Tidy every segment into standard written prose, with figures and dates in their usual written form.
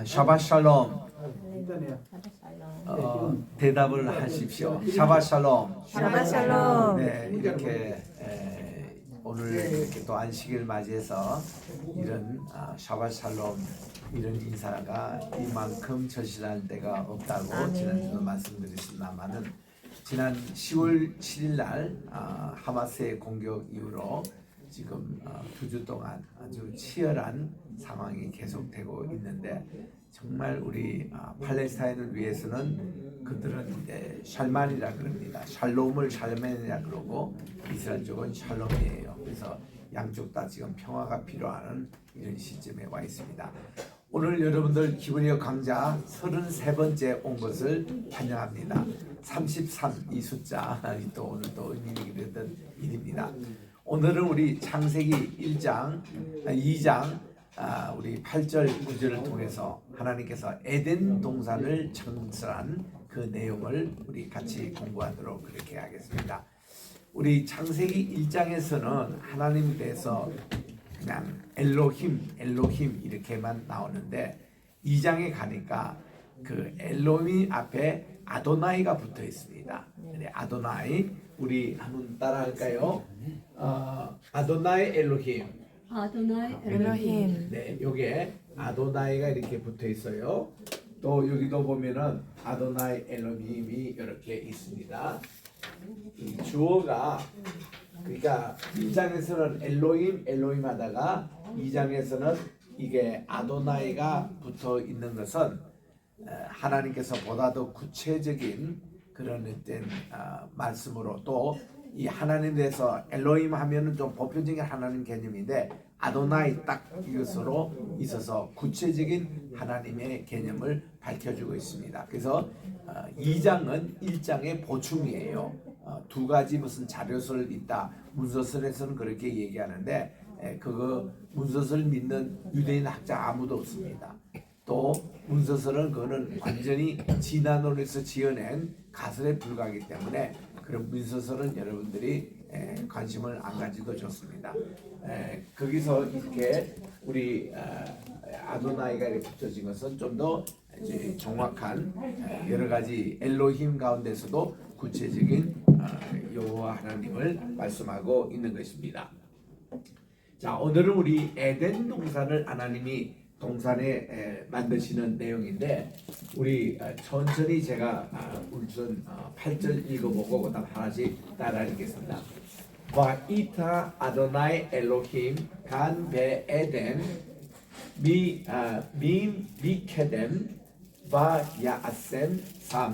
샤ባት 샬롬. 대답을 하십시오. 샤ባት 샬롬. 샤ባት 샬롬. 네, 이렇게 오늘 이렇게 또 안식일 맞이해서 이런 샤ባት 샬롬 이런 인사가 이만큼 절실할 때가 없다고 지난주도 말씀드렸습니다만은 지난 10월 7일 날 하마스의 공격 이후로 지금 2주 동안 아주 치열한 상황이 계속되고 있는데 정말 우리 팔레스타인을 위해서는 그들은 이제 샬만이라 그럽니다. 샬롬을 샬만이라 그러고 이스라엘 쪽은 샬롬이에요. 그래서 양쪽 다 지금 평화가 필요한 이런 시점에 와 있습니다. 오늘 여러분들 기브리어 강좌 33번째 온 것을 환영합니다. 33 이 숫자 또 오늘 또 의미가 됐던 일입니다. 오늘은 우리 창세기 2장 우리 8절 9절을 통해서 하나님께서 에덴 동산을 창설한 그 내용을 우리 같이 공부하도록 그렇게 하겠습니다. 우리 창세기 1장에서는 하나님에 대해서 그냥 엘로힘 이렇게만 나오는데 2장에 가니까 그 엘로힘 앞에 아도나이가 붙어 있습니다. 아도나이 우리 한번 따라할까요? 아도나이 엘로힘. 아도나이 엘로힘. 네, 요게 아도나이가 이렇게 붙어 있어요. 또 여기도 보면은 아도나이 엘로힘이 이렇게 있습니다. 이 주어가 그러니까 1장에서는 엘로힘 하다가 2장에서는 이게 아도나이가 붙어 있는 것은 하나님께서 보다 더 구체적인 그런 어떤 말씀으로 또 이 하나님에 대해서 엘로힘 하면은 좀 보편적인 하나님 개념인데 아도나이 딱 이것으로 있어서 구체적인 하나님의 개념을 밝혀주고 있습니다. 그래서 2장은 1장의 보충이에요. 두 가지 무슨 자료서를 있다. 문서설에서는 그렇게 얘기하는데 그거 문서설 믿는 유대인 학자 아무도 없습니다. 또 문서설은 그거는 완전히 진화론에서 지어낸 가설에 불과하기 때문에 그런 문서설은 여러분들이 관심을 안 가지도 좋습니다. 거기서 이렇게 우리 아도나이가 이렇게 붙여진 것은 좀 더 정확한 여러 가지 엘로힘 가운데서도 구체적인 여호와 하나님을 말씀하고 있는 것입니다. 자, 오늘은 우리 에덴 동산을 하나님이 동산에 만드시는 내용인데 우리 천천히 제가 우선 8절 읽어보고 그다음 하나씩 따라 읽겠습니다. 바이타 아도나이 엘로힘 간 베 에덴 민 미케뎀 바 야셈 삼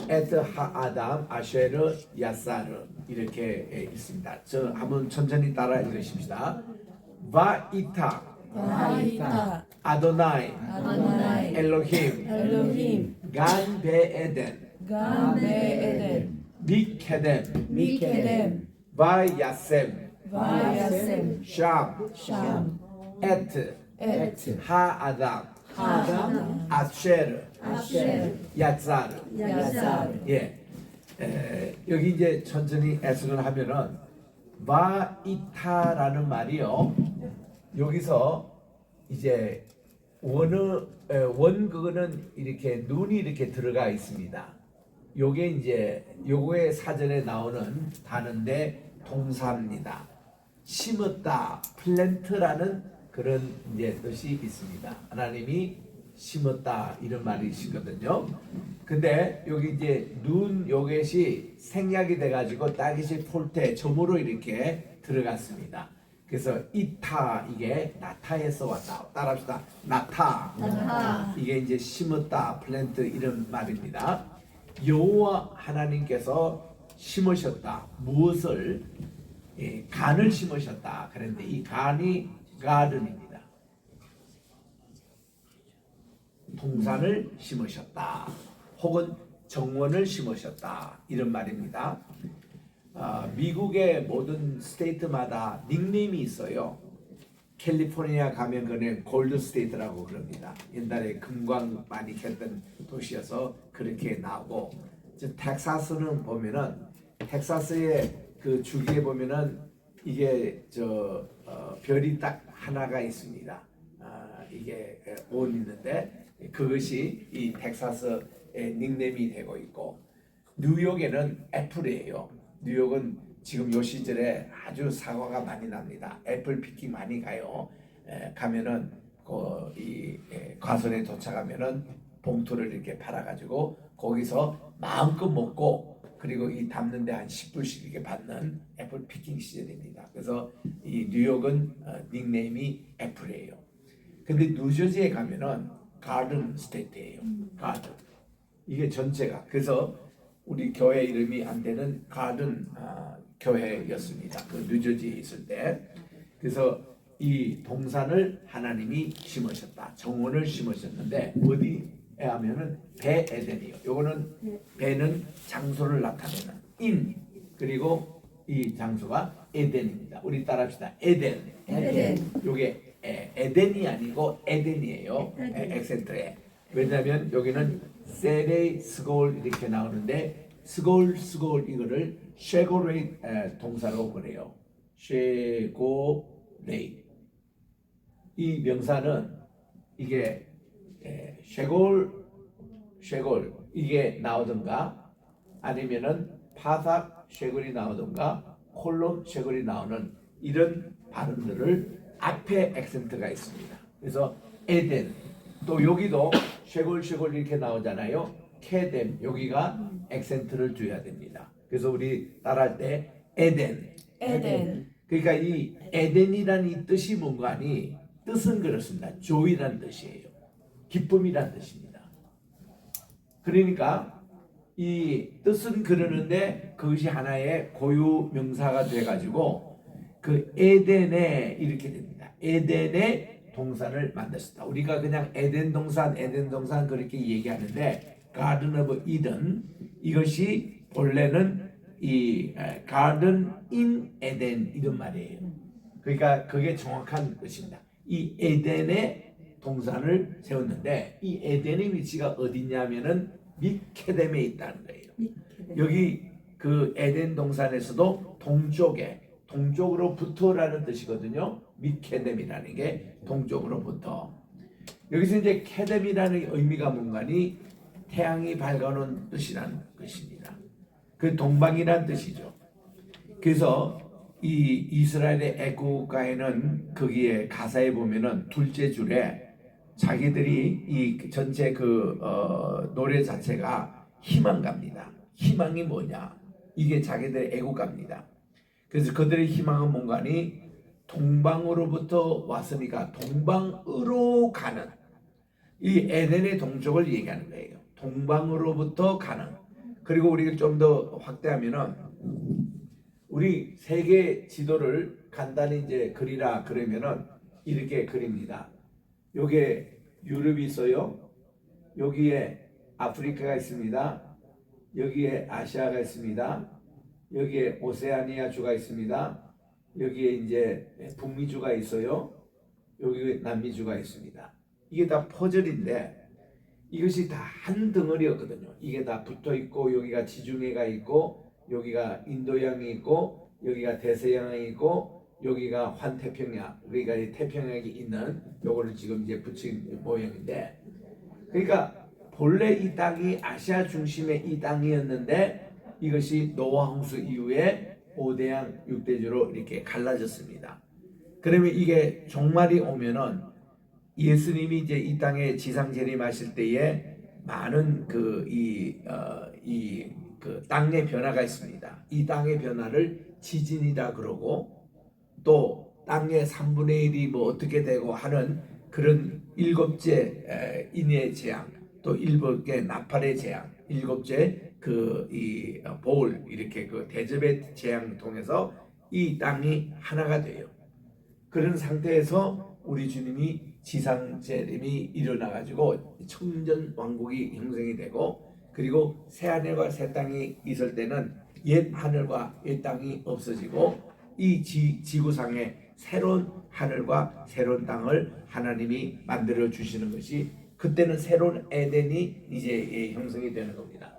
에드 하아담 아쉐르 야사르 이렇게 있습니다. 저 한번 천천히 따라 읽으십시다. 바이타 아도나이 엘로힘 간 베에덴 미케뎀 바야셈 샴 에트 하아담 아쉐르 야자르 여기 이제 천천히 해석을 하면은 바이타라는 말이요. 여기서 이제 원그는 이렇게 눈이 이렇게 들어가 있습니다. 요게 이제 요거의 사전에 나오는 단어인데 동사입니다. 심었다, 플랜트라는 그런 이제 뜻이 있습니다. 하나님이 심었다 이런 말이시거든요. 근데 여기 이제 눈 요것이 생략이 돼가지고 따깃이 폴테 점으로 이렇게 들어갔습니다. 그래서 이타 이게 나타에서 왔다. 따라합시다. 나타. 이게 이제 심었다, 플랜트 이런 말입니다. 여호와 하나님께서 심으셨다. 무엇을? 간을 심으셨다. 그런데 이 간이 가든입니다. 동산을 심으셨다. 혹은 정원을 심으셨다. 이런 말입니다. 미국의 모든 스테이트마다 닉네임이 있어요. 캘리포니아 가면 그는 골드 스테이트라고 그럽니다. 옛날에 금광 많이 캤던 도시여서 그렇게 나오고, 텍사스는 보면은 텍사스의 그 주기에 보면은 이게 별이 딱 하나가 있습니다. 이게 온 있는데 그것이 이 텍사스의 닉네임이 되고 있고 뉴욕에는 애플이에요. 뉴욕은 지금 요 시절에 아주 사과가 많이 납니다. 애플 피킹 많이 가요. 가면은 이 과선에 도착하면은 봉투를 이렇게 팔아가지고 거기서 마음껏 먹고 그리고 이 담는데 한 10불씩 이렇게 받는 애플 피킹 시절입니다. 그래서 이 뉴욕은 닉네임이 애플이에요. 근데 뉴저지에 가면은 가든 스테이트예요. 가든. 이게 전체가. 그래서 우리 교회 이름이 안 되는 가든 교회였습니다. 그 뉴저지에 있을 때. 그래서 이 동산을 하나님이 심으셨다. 정원을 심으셨는데 어디에 하면은 배 에덴이요. 요거는 배는 장소를 나타내는 인 그리고 이 장소가 에덴입니다. 우리 따라합시다. 에덴. 에덴. 요게 에덴이 아니고 에덴이에요. 액센트에. 왜냐하면 여기는 세레 스골 이렇게 나오는데 스골 이거를 쉐고레이 동사로 그래요. 쉐고레이. 이 명사는 이게 쉐골 이게 나오든가 아니면은 파삭 쉐골이 나오든가 콜롬 쉐골이 나오는 이런 발음들을 앞에 액센트가 있습니다. 그래서 에덴 또 여기도 쉐골 이렇게 나오잖아요. 케뎀 여기가 액센트를 줘야 됩니다. 그래서 우리 따라할 때 에덴. 그러니까 이 에덴이라는 이 뜻이 뭔가 하니 뜻은 그렇습니다. 조이란 뜻이에요. 기쁨이란 뜻입니다. 그러니까 이 뜻은 그러는데 그것이 하나의 고유 명사가 돼가지고 그 에덴에 이렇게 됩니다. 에덴의 동산을 만드셨다. 우리가 그냥 에덴 동산 그렇게 얘기하는데 Garden of Eden 이것이 본래는 이 Garden in Eden 이런 말이에요. 그러니까 그게 정확한 뜻입니다. 이 에덴의 동산을 세웠는데 이 에덴의 위치가 어디냐면은 미케뎀에 있다는 거예요. 여기 그 에덴 동산에서도 동쪽으로부터라는 뜻이거든요. 미케뎀이라는 게 동쪽으로부터. 여기서 이제 케뎀이라는 의미가 뭔가니 태양이 밝아오는 뜻이라는 것입니다. 그 동방이라는 뜻이죠. 그래서 이 이스라엘의 애국가에는 거기에 가사에 보면은 둘째 줄에 자기들이 이 전체 노래 자체가 희망가입니다. 희망이 뭐냐? 이게 자기들의 애국가입니다. 그래서 그들의 희망은 뭔가니 동방으로부터 왔으니까 동방으로 가는 이 에덴의 동쪽을 얘기하는 거예요. 동방으로부터 가는. 그리고 우리가 좀 더 확대하면은 우리 세계 지도를 간단히 이제 그리라 그러면은 이렇게 그립니다. 요게 유럽이 있어요. 여기에 아프리카가 있습니다. 여기에 아시아가 있습니다. 여기에 오세아니아주가 있습니다. 여기에 이제 북미주가 있어요. 여기에 남미주가 있습니다. 이게 다 퍼즐인데 이것이 다 한 덩어리였거든요. 이게 다 붙어 있고 여기가 지중해가 있고 여기가 인도양이 있고 여기가 대서양이 있고 여기가 환태평양 그러니까 이 태평양이 있는 요거를 지금 이제 붙인 모양인데 그러니까 본래 이 땅이 아시아 중심의 이 땅이었는데 이것이 노아 홍수 이후에 5대양 6대주로 이렇게 갈라졌습니다. 그러면 이게 종말이 오면은 예수님이 이제 이 땅에 지상 재림하실 때에 많은 그 땅의 변화가 있습니다. 이 땅의 변화를 지진이라 그러고 또 땅의 3분의 1이 뭐 어떻게 되고 하는 그런 7째 인의 재앙 또 7개 나팔의 재앙 7째 보울 이렇게 그 대접의 재앙을 통해서 이 땅이 하나가 돼요. 그런 상태에서 우리 주님이 지상 재림이 일어나 가지고 청전 왕국이 형성이 되고 그리고 새 하늘과 새 땅이 있을 때는 옛 하늘과 옛 땅이 없어지고 이 지구상에 새로운 하늘과 새로운 땅을 하나님이 만들어 주시는 것이 그때는 새로운 에덴이 이제 형성이 되는 겁니다.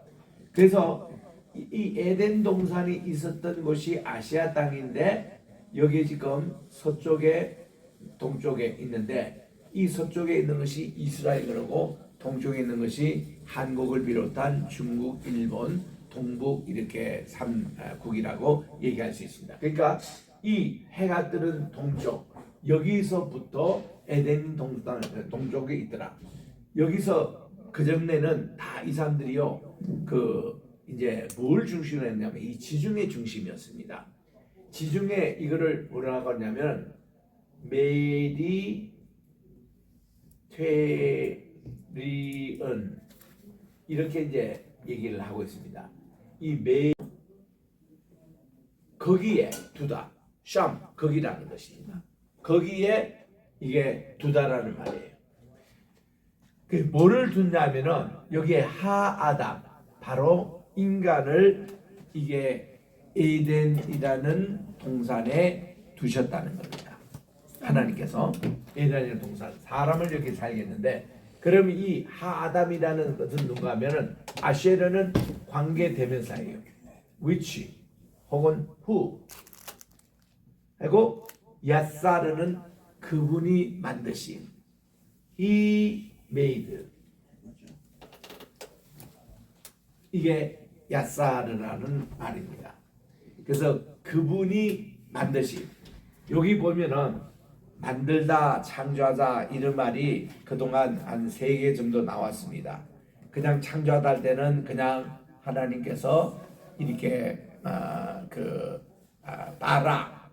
그래서 이 에덴 동산이 있었던 곳이 아시아 땅인데 여기 지금 서쪽에 동쪽에 있는데 이 서쪽에 있는 것이 이스라엘 그러고 동쪽에 있는 것이 한국을 비롯한 중국, 일본, 동북 이렇게 3국이라고 얘기할 수 있습니다. 그러니까 이 해가 뜨는 동쪽 여기서부터 에덴 동쪽에 있더라. 여기서 그 전에는 다 이 사람들이요 이제 뭘 중심으로 했냐면 이 지중해 중심이었습니다. 지중해 이거를 뭐라고 하냐면 메디테리언 이렇게 이제 얘기를 하고 있습니다. 이 거기에 두다 샴 거기라는 것입니다. 거기에 이게 두다라는 말이에요. 그 뭐를 둔다면은 여기에 하아담 바로 인간을 이게 에덴이라는 동산에 두셨다는 겁니다. 하나님께서 에덴이라는 동산 사람을 이렇게 살겠는데 그럼 이 하아담이라는 것은 누가 하면은 아쉐르는 관계 대명사예요. which 혹은 who 그리고 야사르는 그분이 만드신 he made 이게 야사르라는 말입니다. 그래서 그분이 만드신 여기 보면은 만들다 창조하다 이런 말이 그동안 한 3개 정도 나왔습니다. 그냥 창조하다 할 때는 그냥 하나님께서 이렇게 바라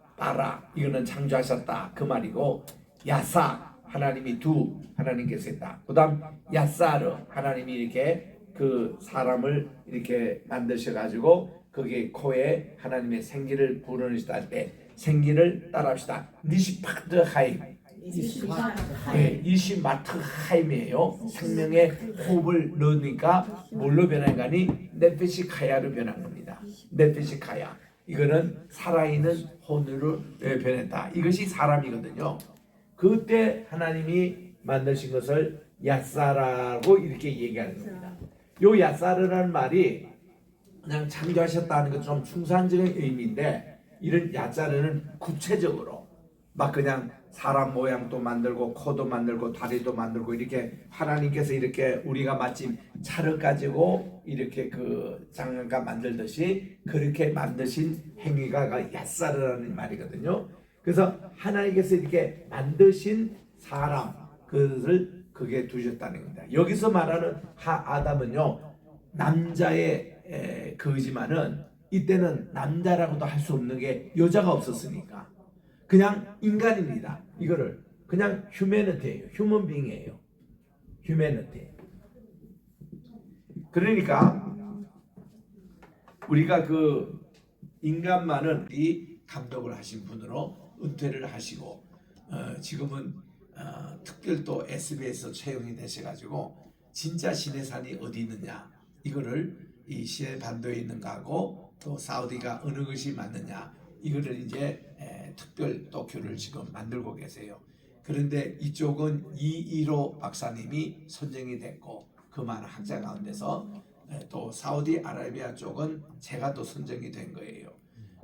이거는 창조하셨다 그 말이고 야사 하나님이 하나님께서 했다. 그다음 야사르 하나님이 이렇게 그 사람을 이렇게 만드셔가지고 거기에 코에 하나님의 생기를 불어넣으시다 할 때 생기를 따라합시다. 니시파트하임 이시마트하임이에요. 생명의 호흡을 넣으니까 뭘로 변한가니 네페시카야로 변한 겁니다. 네페시카야 이거는 살아있는 혼으로 변했다. 이것이 사람이거든요. 그때 하나님이 만드신 것을 야사라고 이렇게 얘기하는 겁니다. 요 야사르라는 말이 그냥 창조하셨다는 것 좀 충산적인 의미인데 이런 야사르는 구체적으로 막 그냥 사람 모양도 만들고 코도 만들고 다리도 만들고 이렇게 하나님께서 이렇게 우리가 마침 차를 가지고 이렇게 그 장난감 만들듯이 그렇게 만드신 행위가 야사르라는 말이거든요. 그래서 하나님께서 이렇게 만드신 사람 그것을 그게 두셨다는 겁니다. 여기서 말하는 아담은요 남자의 그지만은 이때는 남자라고도 할 수 없는 게 여자가 없었으니까 그냥 인간입니다. 이거를 그냥 휴머니티예요. 휴먼빙이에요. 휴머니티. 그러니까 우리가 그 인간만은 이 감독을 하신 분으로 은퇴를 하시고 지금은 특별 또 SBS에서 채용이 되셔가지고 진짜 시내산이 어디 있느냐 이거를 이 시내 반도에 있는가하고 또 사우디가 어느 것이 맞느냐 이거를 이제 특별 도큐를 지금 만들고 계세요. 그런데 이쪽은 이일호 박사님이 선정이 됐고 그 많은 학자 가운데서 또 사우디아라비아 쪽은 제가 또 선정이 된 거예요.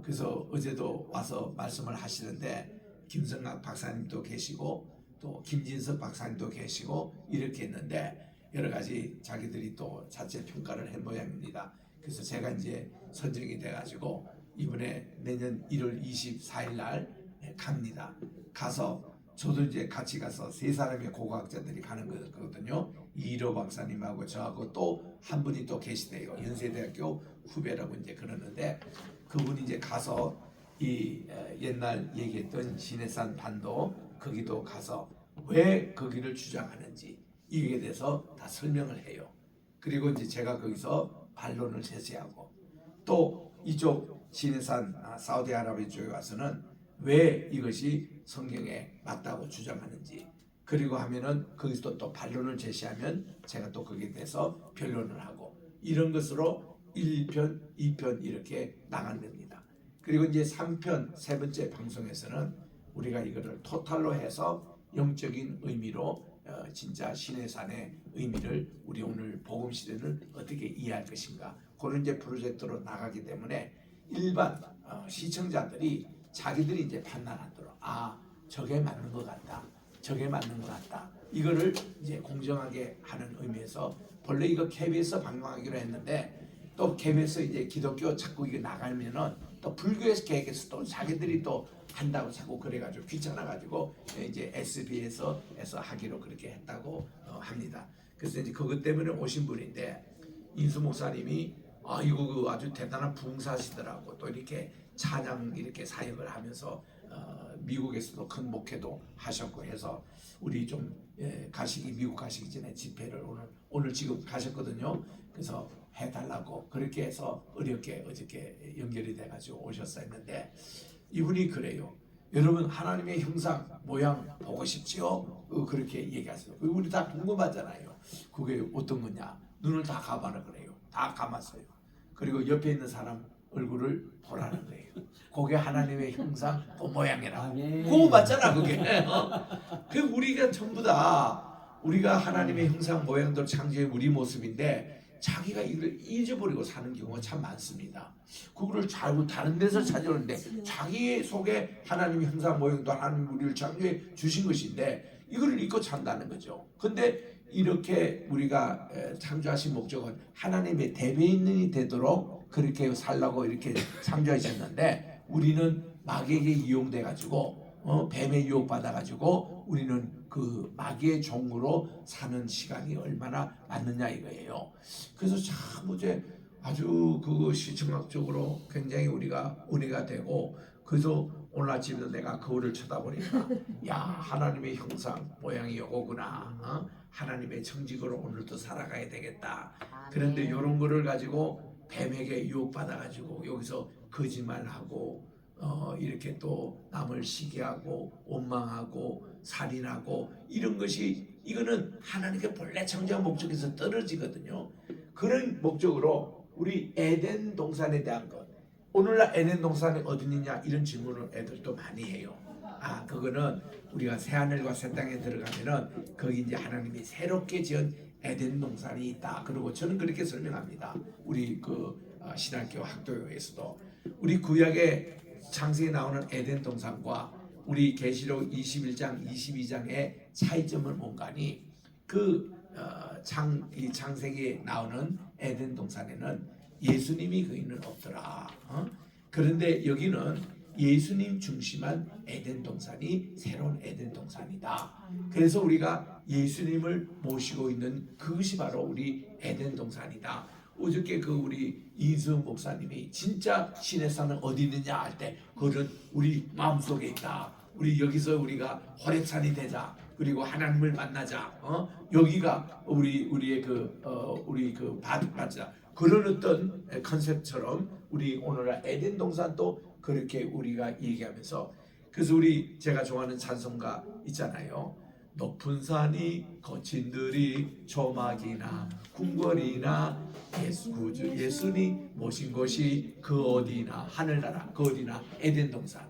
그래서 어제도 와서 말씀을 하시는데 김성학 박사님도 계시고 또 김진석 박사님도 계시고 이렇게 했는데 여러 가지 자기들이 또 자체 평가를 한 모양입니다. 그래서 제가 이제 선정이 돼가지고 이번에 내년 1월 24일 날 갑니다. 가서 저도 이제 같이 가서 3사람의 고고학자들이 가는 거거든요. 이일호 박사님하고 저하고 또 한 분이 또 계시대요. 연세대학교 후배라고 이제 그러는데 그분이 이제 가서 이 옛날 얘기했던 시내산 반도 거기도 가서 왜 거기를 주장하는지 이에 대해서 다 설명을 해요. 그리고 이제 제가 거기서 반론을 제시하고 또 이쪽 시내산 사우디아라비아 쪽에 가서는 왜 이것이 성경에 맞다고 주장하는지 그리고 하면은 거기서 또 반론을 제시하면 제가 또 거기에 대해서 변론을 하고 이런 것으로 1편, 2편 이렇게 나가는 겁니다. 그리고 이제 3편 세 번째 방송에서는 우리가 이거를 토탈로 해서 영적인 의미로 진짜 시내산의 의미를 우리 오늘 복음 시대는 어떻게 이해할 것인가 그런 이제 프로젝트로 나가기 때문에 일반 시청자들이 자기들이 이제 판단하도록 저게 맞는 것 같다 저게 맞는 것 같다. 이거를 이제 공정하게 하는 의미에서 본래 이거 KBS 방송하기로 했는데 또 KBS 이제 기독교 자꾸 이거 나가면은 또 불교에서 계획해서 또 자기들이 또 한다고 자꾸 그래가지고 귀찮아가지고 이제 SBS에서 하기로 그렇게 했다고 합니다. 그래서 이제 그것 때문에 오신 분인데 인수 목사님이 이거 그 아주 대단한 부흥사시더라고. 또 이렇게 찬양 이렇게 사역을 하면서 미국에서도 큰 목회도 하셨고 해서 우리 좀 미국 가시기 전에 집회를 오늘 지금 가셨거든요. 그래서 해달라고 그렇게 해서 어렵게 어저께 연결이 돼가지고 오셨었는데 이분이 그래요. 여러분 하나님의 형상 모양 보고 싶지요? 그렇게 얘기하세요. 우리 다 궁금하잖아요. 그게 어떤 거냐? 눈을 다 감아라 그래요. 다 감았어요. 그리고 옆에 있는 사람 얼굴을 보라는 거예요. 그게 하나님의 형상 모양이라. 그거 맞잖아 그게. 그 우리가 전부 다 우리가 하나님의 형상 모양대로 창조의 우리 모습인데 자기가 이걸 잊어버리고 사는 경우가 참 많습니다. 그거를 잘고 다른 데서 찾아오는데 자기 속에 하나님의 형상 모양도 하나님 우리를 창조해 주신 것인데 이거를 잊고 산다는 거죠. 근데 이렇게 우리가 창조하신 목적은 하나님의 대변인이 되도록 그렇게 살라고 이렇게 창조하셨는데 우리는 마귀에게 이용돼 가지고 뱀에 유혹받아 가지고 우리는 그 마귀의 종으로 사는 시간이 얼마나 많느냐 이거예요. 그래서 참 이제 아주 그것이 정학적으로 굉장히 우리가 은혜가 되고 그래서 오늘 아침에도 내가 거울을 쳐다보니까 야 하나님의 형상 모양이 요거구나. 하나님의 정직으로 오늘도 살아가야 되겠다. 그런데 이런 거를 가지고 뱀에게 유혹받아 가지고 여기서 거짓말하고 이렇게 또 남을 시기하고 원망하고 살인하고 이런 것이 이거는 하나님께 본래 창조한 목적에서 떨어지거든요. 그런 목적으로 우리 에덴 동산에 대한 것 오늘날 에덴 동산이 어디 있느냐 이런 질문을 애들도 많이 해요. 그거는 우리가 새하늘과 새 땅에 들어가면은 거기 이제 하나님이 새롭게 지은 에덴 동산이 있다. 그리고 저는 그렇게 설명합니다. 우리 그 신학교 학도에서도 우리 구약의 창세기에 나오는 에덴 동산과 우리 계시록 21장, 22장의 차이점은 뭔가니 이 창세기에 나오는 에덴 동산에는 예수님이 거기는 없더라. 그런데 여기는 예수님 중심한 에덴 동산이 새로운 에덴 동산이다. 그래서 우리가 예수님을 모시고 있는 그것이 바로 우리 에덴 동산이다. 어저께 그 우리 이수영 목사님이 진짜 신의 산은 어디 있느냐 할 때 그것은 우리 마음속에 있다. 우리 여기서 우리가 호렙산이 되자. 그리고 하나님을 만나자. 여기가 우리의 그 바득받자. 그런 어떤 컨셉처럼 우리 오늘날 에덴 동산도 그렇게 우리가 얘기하면서 그래서 제가 좋아하는 찬송가 있잖아요. 높은 산이 거친 들이 조막이나 궁궐이나 예수님 모신 곳이 그 어디나 하늘나라 그 어디나 에덴 동산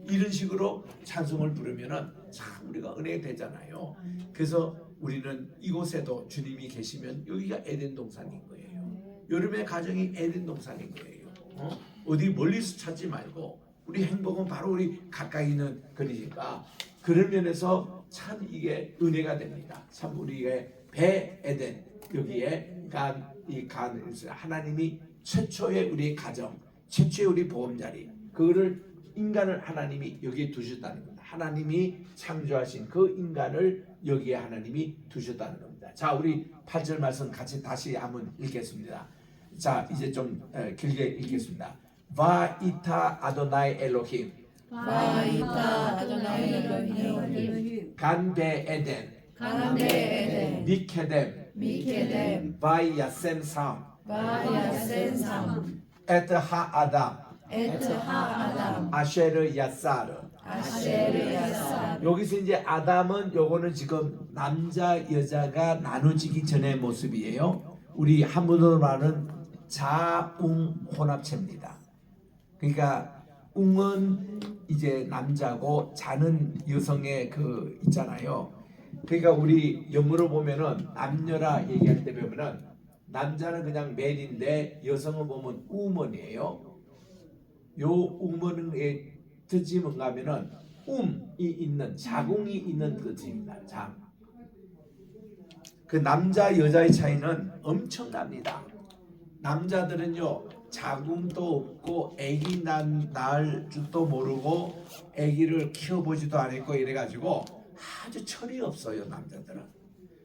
이런 식으로 찬송을 부르면은 참 우리가 은혜 되잖아요. 그래서 우리는 이곳에도 주님이 계시면 여기가 에덴 동산인 거예요. 여러분의 가정이 에덴 동산인 거예요. 어디 멀리서 찾지 말고 우리 행복은 바로 우리 가까이 있는 거리니까 그런 면에서 참 이게 은혜가 됩니다. 참 우리의 배 에덴 여기에 하나님이 최초의 우리 가정, 최초의 우리 보험자리 그거를 인간을 하나님이 여기에 두셨다는 겁니다. 하나님이 창조하신 그 인간을 여기에 하나님이 두셨다는 겁니다. 자, 우리 8절 말씀 같이 다시 한번 읽겠습니다. 자, 이제 좀 길게 읽겠습니다. 바이타 아도나이 엘로힘 바이타 아도나이 엘로힘 간베 에덴 미케뎀 바이야셈 삼 에트 하아담 아쉐르 야사르 여기서 이제 아담은 요거는 지금 남자 여자가 나눠지기 전의 모습이에요. 우리 한문으로 말하는 자웅 혼합체입니다. 그러니까 웅은 이제 남자고 자는 여성의 그 있잖아요. 그러니까 우리 영어로 보면은 남녀라 얘기할 때 보면은 남자는 그냥 맨인데 여성은 보면 우먼이에요. 요 우먼의 뜻이 뭔가 하면은 있는 자궁이 있는 뜻입니다. 장. 그 남자 여자의 차이는 엄청납니다. 남자들은요 자궁도 없고 아기 낳을 줄도 모르고 아기를 키워보지도 않았고 이래가지고 아주 철이 없어요. 남자들은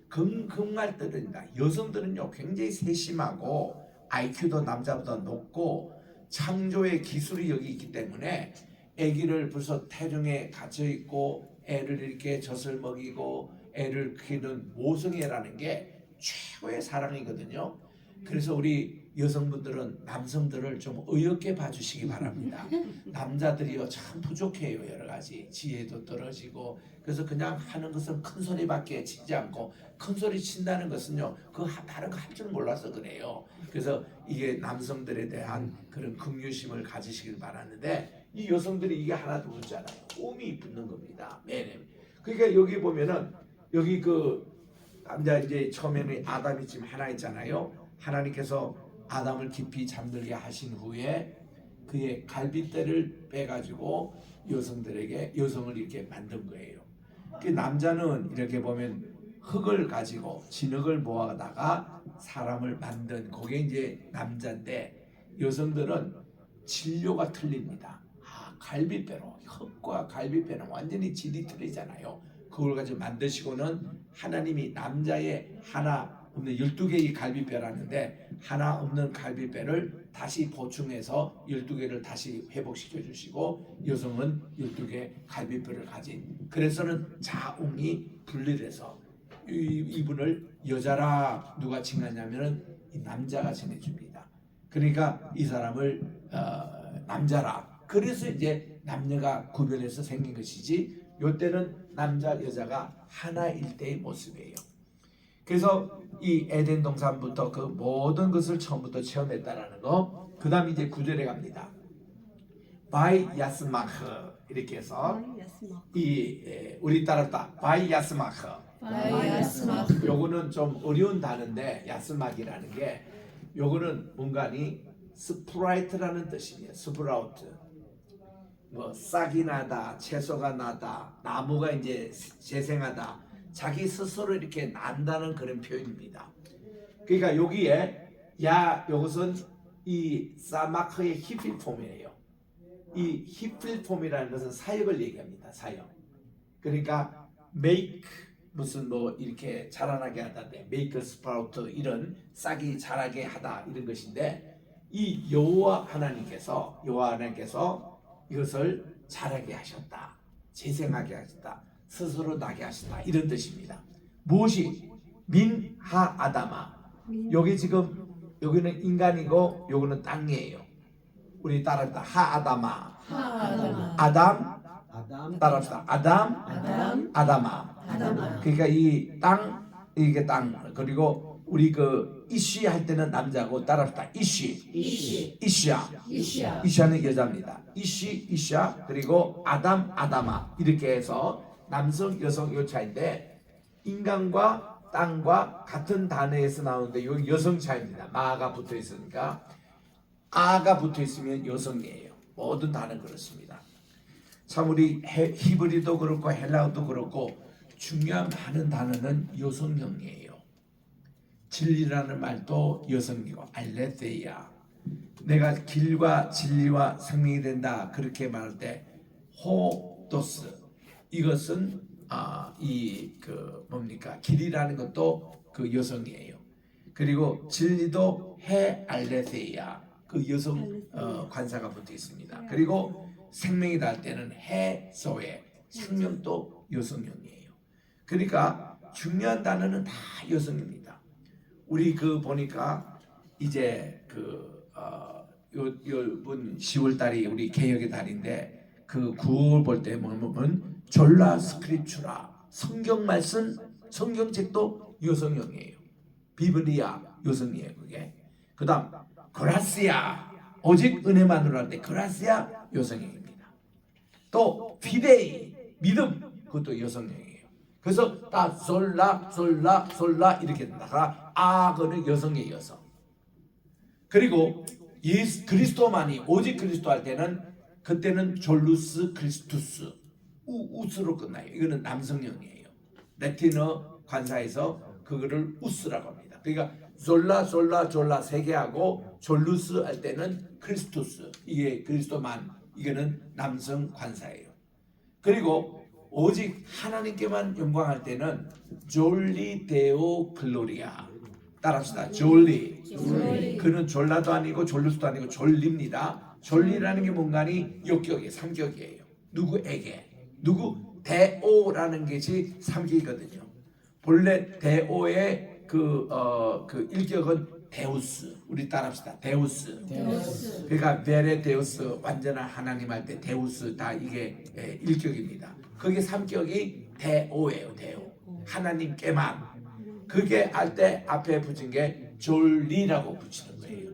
금금할 때입니다. 여성들은요 굉장히 세심하고 IQ도 남자보다 높고 창조의 기술이 여기 있기 때문에 아기를 벌써 태중에 갇혀 있고 애를 이렇게 젖을 먹이고 애를 키우는 모성애라는 게 최고의 사랑이거든요. 그래서 우리 여성분들은 남성들을 좀 어렵게 봐주시기 바랍니다. 남자들이요 참 부족해요. 여러 가지 지혜도 떨어지고 그래서 그냥 하는 것은 큰 소리밖에 치지 않고 큰 소리 친다는 것은요 다른 거 할 줄 몰라서 그래요. 그래서 이게 남성들에 대한 그런 긍휼심을 가지시길 바라는데 이 여성들이 이게 하나도 없잖아요. 꿈이 붙는 겁니다. 매일. 그러니까 여기 보면은 여기 그 남자 이제 처음에는 아담이 지금 하나 있잖아요. 하나님께서 아담을 깊이 잠들게 하신 후에 그의 갈빗대를 빼가지고 여성을 이렇게 만든 거예요. 그 남자는 이렇게 보면 흙을 가지고 진흙을 모아다가 사람을 만든 그게 이제 남자인데 여성들은 진료가 틀립니다. 갈빗배로 흙과 갈빗배는 완전히 질이 틀리잖아요. 그걸 가지고 만드시고는 하나님이 남자의 하나 없는 12개의 갈빗배라는데 하나 없는 갈빗배를 다시 보충해서 12개를 다시 회복시켜 주시고 여성은 12개 갈빗배를 가진 그래서는 자웅이 분리돼서 이분을 여자라 누가 칭하냐면은 이 남자가 칭해줍니다. 그러니까 이 사람을 남자라 그래서 이제 남녀가 구별해서 생긴 것이지 요때는 남자 여자가 하나일 때의 모습이에요. 그래서 이 에덴 동산부터 그 모든 것을 처음부터 체험했다라는 거. 그다음 이제 9절에 갑니다. 바이 야스마흐 이렇게 해서 우리 따랐다. 바이 야스마흐. 요거는 좀 어려운 단어인데 야스마기라는 게 요거는 뭔가니 스프라이트라는 뜻이에요. 스프라우트. 뭐 싹이 나다, 채소가 나다, 나무가 이제 재생하다. 자기 스스로 이렇게 난다는 그런 표현입니다. 그러니까 여기에 요것은 이 사마크의 히필폼이에요. 이 히필폼이라는 것은 사역을 얘기합니다. 사역. 그러니까 make 무슨 뭐 이렇게 자라나게 하다데 make sprout 이런 싹이 자라게 하다 이런 것인데 이 여호와 하나님께서 이것을 자라게 하셨다. 재생하게 하셨다. 스스로 나게 하시다 이런 뜻입니다. 무엇이 민하 아담아 여기 지금 여기는 인간이고 여기는 땅이에요. 우리 따라합시다. 하 아담아 아담 따라합시다. 아담아 그러니까 이 땅 이게 땅 그리고 우리 그 이시 할 때는 남자고 따라합시다. 이시아는 여자입니다. 이시아 그리고 아담아 이렇게 해서 남성 여성 요 차인데 인간과 땅과 같은 단어에서 나오는데 여기 여성 차입니다. 마가 붙어 있으니까 아가 붙어 있으면 여성이에요. 모든 단어 그렇습니다. 참 우리 히브리도 그렇고 헬라어도 그렇고 중요한 많은 단어는 여성형이에요. 진리라는 말도 여성이고 알레테이아 내가 길과 진리와 생명이 된다 그렇게 말할 때 호도스 이것은 뭡니까 길이라는 것도 그 여성이에요. 그리고 진리도 해 알레테이아 그 여성 관사가 붙어 있습니다. 그리고 생명이다 할 때는 해 소에 생명도 여성형이에요. 그러니까 중요한 단어는 다 여성입니다. 우리 보니까 이제 요번 10월 달이 우리 개혁의 달인데 그 9월 볼 때 보면 졸라 스크립추라 성경 말씀 성경책도 여성형이에요. 비블리아 여성이에요. 그게 그다음 그라시아 오직 은혜만으로 할 때 그라시아 여성형입니다. 또 피데이 믿음 그것도 여성형이에요. 그래서 다 솔라 이렇게 된다. 그는 여성의 여성. 그리고 예수 그리스도만이 오직 그리스도 할 때는 그때는 졸루스 크리스투스 우스로 끝나요. 이거는 남성형이에요. 라틴어 관사에서 그거를 우스라고 합니다. 그러니까 졸라 세 개 하고 졸루스 할 때는 크리스토스, 이게 그리스도만, 이거는 남성 관사예요. 그리고 오직 하나님께만 영광할 때는 졸리 데오 글로리아. 따라합시다. 졸리. 그는 졸라도 아니고 졸루스도 아니고 졸리입니다. 졸리라는 게 뭔가니 역격이에요. 삼격이에요. 누구에게? 누구? 데오라는 것이 삼격이거든요. 본래 데오의 그 일격은 데우스. 우리 따라합시다. 데우스. 그러니까 베레 데우스, 완전한 하나님 할 때 데우스, 다 이게 일격입니다. 그게 삼격이 데오예요. 데오. 하나님께만. 그게 할 때 앞에 붙인 게 졸리라고 붙이는 거예요.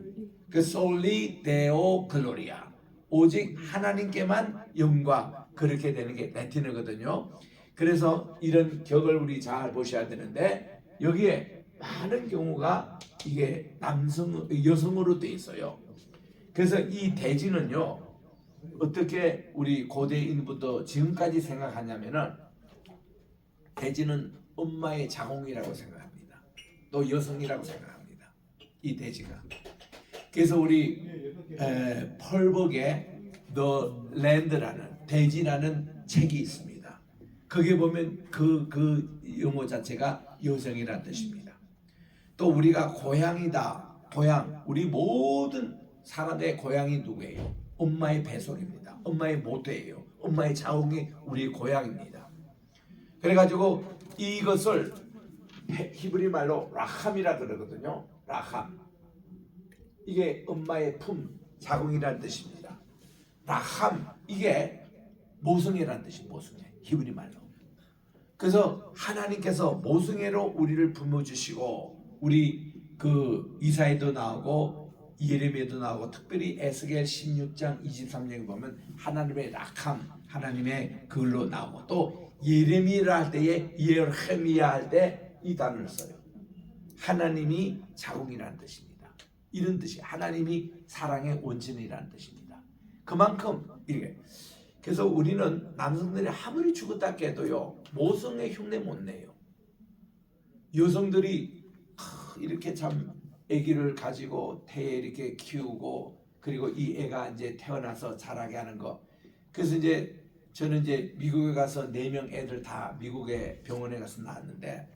그 솔리 데오 글로리아. 오직 하나님께만 영광. 그렇게 되는 게 라틴어거든요. 그래서 이런 격을 우리 잘 보셔야 되는데, 여기에 많은 경우가 이게 여성으로 돼 있어요. 그래서 이 대지는요, 어떻게 우리 고대인부터 지금까지 생각하냐면은, 대지는 엄마의 자궁이라고 생각합니다. 또 여성이라고 생각합니다. 이 대지가. 그래서 우리 펄벅의 The Land라는 대지라는 책이 있습니다. 거기에 보면 그 용어 자체가 여성이라는 뜻입니다. 또 우리가 고향이다. 고향. 우리 모든 사람의 고향이 누구예요? 엄마의 뱃속입니다. 엄마의 모태예요. 엄마의 자궁이 우리 고향입니다. 그래가지고 이것을 히브리 말로 라함이라 그러거든요. 라함. 이게 엄마의 품, 자궁이라는 뜻입니다. 라함, 이게 모성애라는 뜻이 모성애. 히브리 말로. 그래서 하나님께서 모성애로 우리를 품어주시고, 우리 그 이사야도 나오고 예레미야도 나오고, 특별히 에스겔 16장 23장에 보면 하나님의 락함, 하나님의 그걸로 나오고, 또 예레미야 할 때에 예레미야 할 때 이 단어를 써요. 하나님이 자궁이라는 뜻입니다. 이런 뜻이 하나님이 사랑의 원천이라는 뜻입니다. 그만큼 이게, 그래서 우리는 남성들이 아무리 죽었다 깨도요 모성의 흉내 못 내요. 여성들이 이렇게 참 아기를 가지고 태에 이렇게 키우고, 그리고 이 애가 이제 태어나서 자라게 하는 거. 그래서 이제 저는 이제 미국에 가서 4명 애들 다 미국의 병원에 가서 낳았는데,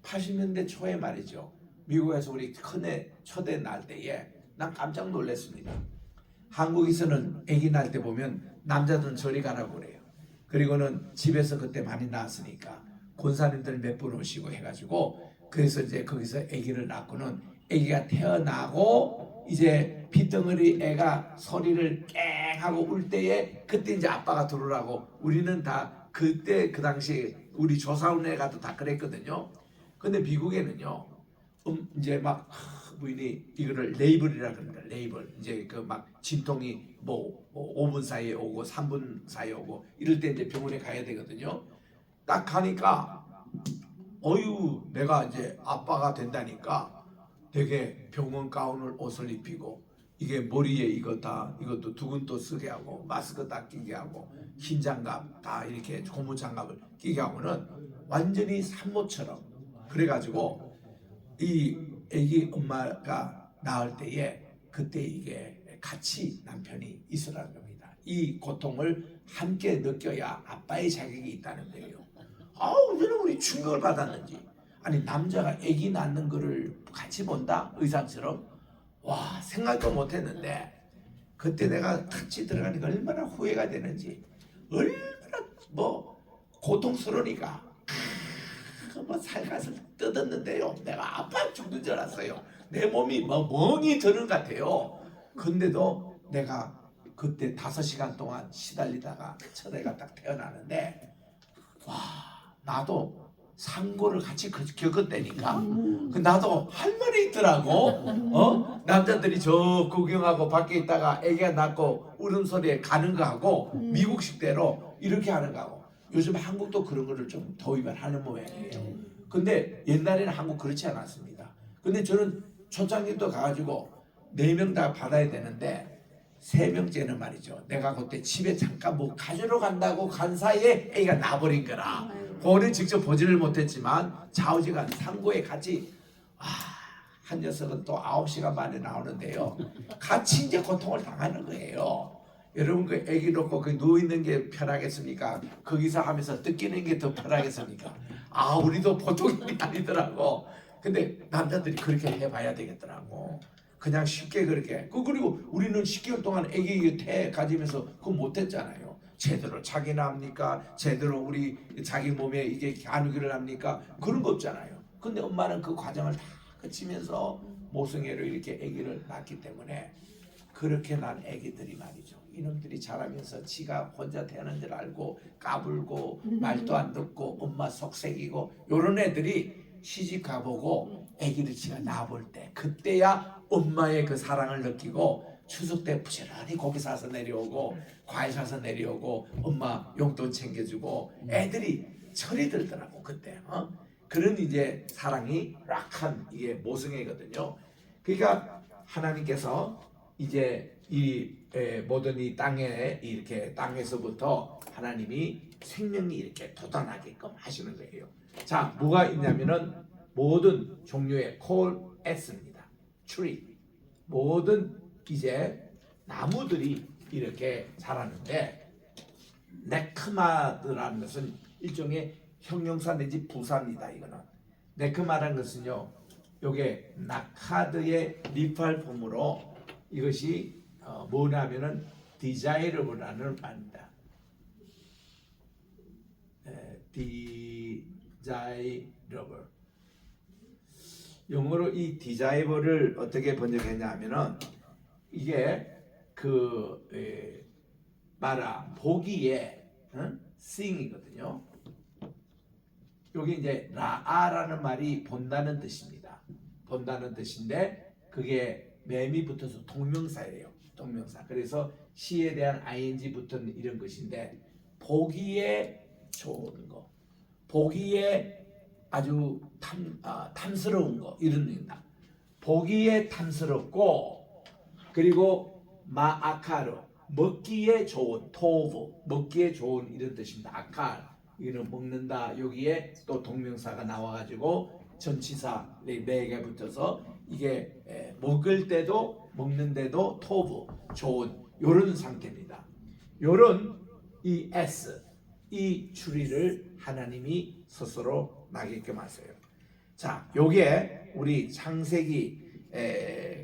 80년대 초에 말이죠. 미국에서 우리 큰애 첫애 낳을 때에 난 깜짝 놀랐습니다. 한국에서는 아기 낳을 때 보면 남자들은 저리 가라고 그래요. 그리고는 집에서 그때 많이 낳았으니까 권사님들 몇 분 오시고 해가지고, 그래서 이제 거기서 아기를 낳고는 아기가 태어나고 이제 핏덩어리 애가 소리를 깽 하고 울 때에 그때 이제 아빠가 들어오라고. 우리는 다 그때 그 당시 우리 조사원 애가도 다 그랬거든요. 근데 미국에는요 이제 막 부인이 이거를 레이블이라 그럽니다. 레이블. 이제 그 막 진통이 뭐 5분 사이에 오고 3분 사이에 오고 이럴 때 이제 병원에 가야 되거든요. 딱 가니까 어유 내가 이제 아빠가 된다니까 되게 병원 가운을 옷을 입히고, 이게 머리에 이것도 두근도 쓰게 하고, 마스크 딱 끼게 하고, 흰 장갑 다 이렇게 고무 장갑을 끼게 하고는 완전히 산모처럼. 그래가지고 이 아기 엄마가 낳을 때에 그때 이게 같이 남편이 있으라는 겁니다. 이 고통을 함께 느껴야 아빠의 자격이 있다는 거예요. 아우, 저는 우리 충격을 받았는지. 아니, 남자가 아기 낳는 거를 같이 본다? 의상처럼. 와, 생각도 못했는데, 그때 내가 같이 들어가니까 얼마나 후회가 되는지, 얼마나 고통스러우니까 살갗을 뜯었는데요, 내가 아파 죽는 줄 알았어요. 내 몸이 멍이 드는 것 같아요. 근데도 내가 그때 5시간 동안 시달리다가 첫애가 딱 태어나는데, 와, 나도 상고를 같이 겪었다니까. 나도 할 말이 있더라고. 남자들이 저 구경하고 밖에 있다가 애기가 낳고 울음소리에 가는 거하고 미국식대로 이렇게 하는 거하고, 요즘 한국도 그런 거를 좀 도입을 하는 모양이에요. 근데 옛날에는 한국 그렇지 않았습니다. 근데 저는 초창기도 가가지고 4명 다 받아야 되는데 3명째는 말이죠. 내가 그때 집에 잠깐 뭐 가지러 간다고 간 사이에 애가 나버린 거라. 그거는 직접 보지를 못했지만 좌우지간 상고에 같이 한 녀석은 또 9시간 만에 나오는데요. 같이 이제 고통을 당하는 거예요. 여러분 그 애기 놓고 그 누워 있는 게 편하겠습니까? 거기서 하면서 뜯기는 게 더 편하겠습니까? 우리도 보통 일이 아니더라고. 근데 남자들이 그렇게 해봐야 되겠더라고. 그냥 쉽게 그렇게. 그리고 우리는 10개월 동안 애기 태 가지면서 그거 못했잖아요. 제대로 자기나 합니까? 제대로 우리 자기 몸에 이게 안기를 합니까? 그런 거 없잖아요. 근데 엄마는 그 과정을 다 거치면서 모성애로 이렇게 아기를 낳기 때문에 그렇게 난 아기들이 말이죠. 이놈들이 자라면서 지가 혼자 되는 줄 알고 까불고 말도 안 듣고 엄마 속색이고 요런 애들이 시집 가보고 아기를 지가 낳아볼 때 그때야 엄마의 그 사랑을 느끼고 추석 때 부지런히 고기 사서 내려오고 과일 사서 내려오고 엄마 용돈 챙겨주고 애들이 철이 들더라고 그때. 그런 이제 사랑이 락한 이게 모성애거든요. 그러니까 하나님께서 이제 이 모든 이 땅에 이렇게 땅에서부터 하나님이 생명이 이렇게 돋아나게끔 하시는 거예요. 자, 뭐가 있냐면은 모든 종류의 콜 S입니다. tree. 모든 이제 나무들이 이렇게 자라는데 네크마드라는 것은 일종의 형용사 내지 부사입니다. 이거는 네크마라는 것은요, 요게 나카드의 리팔폼으로 이것이 뭐냐면은 desirable라는 말입니다. desirable. 영어로 이 desirable을 어떻게 번역했냐면은 이게 보기에 seeing이거든요. 여기 이제 라아라는 말이 본다는 뜻입니다. 본다는 뜻인데 그게 매미 붙어서 동명사예요. 동명사. 그래서 시에 대한 ing 붙은 이런 것인데 보기에 좋은 거, 보기에 아주 탐스러운 거 이런 의미입니다. 보기에 탐스럽고 그리고 마아카르 먹기에 좋은 토브 먹기에 좋은 이런 뜻입니다. 아칼 이거는 먹는다. 여기에 또 동명사가 나와가지고 전치사 4개 붙어서 이게 먹을 때도 먹는데도 토브 좋은 요런 상태입니다. 요런 이 S 이 추리를 하나님이 스스로 나게끔 하세요. 자, 요게 우리 창세기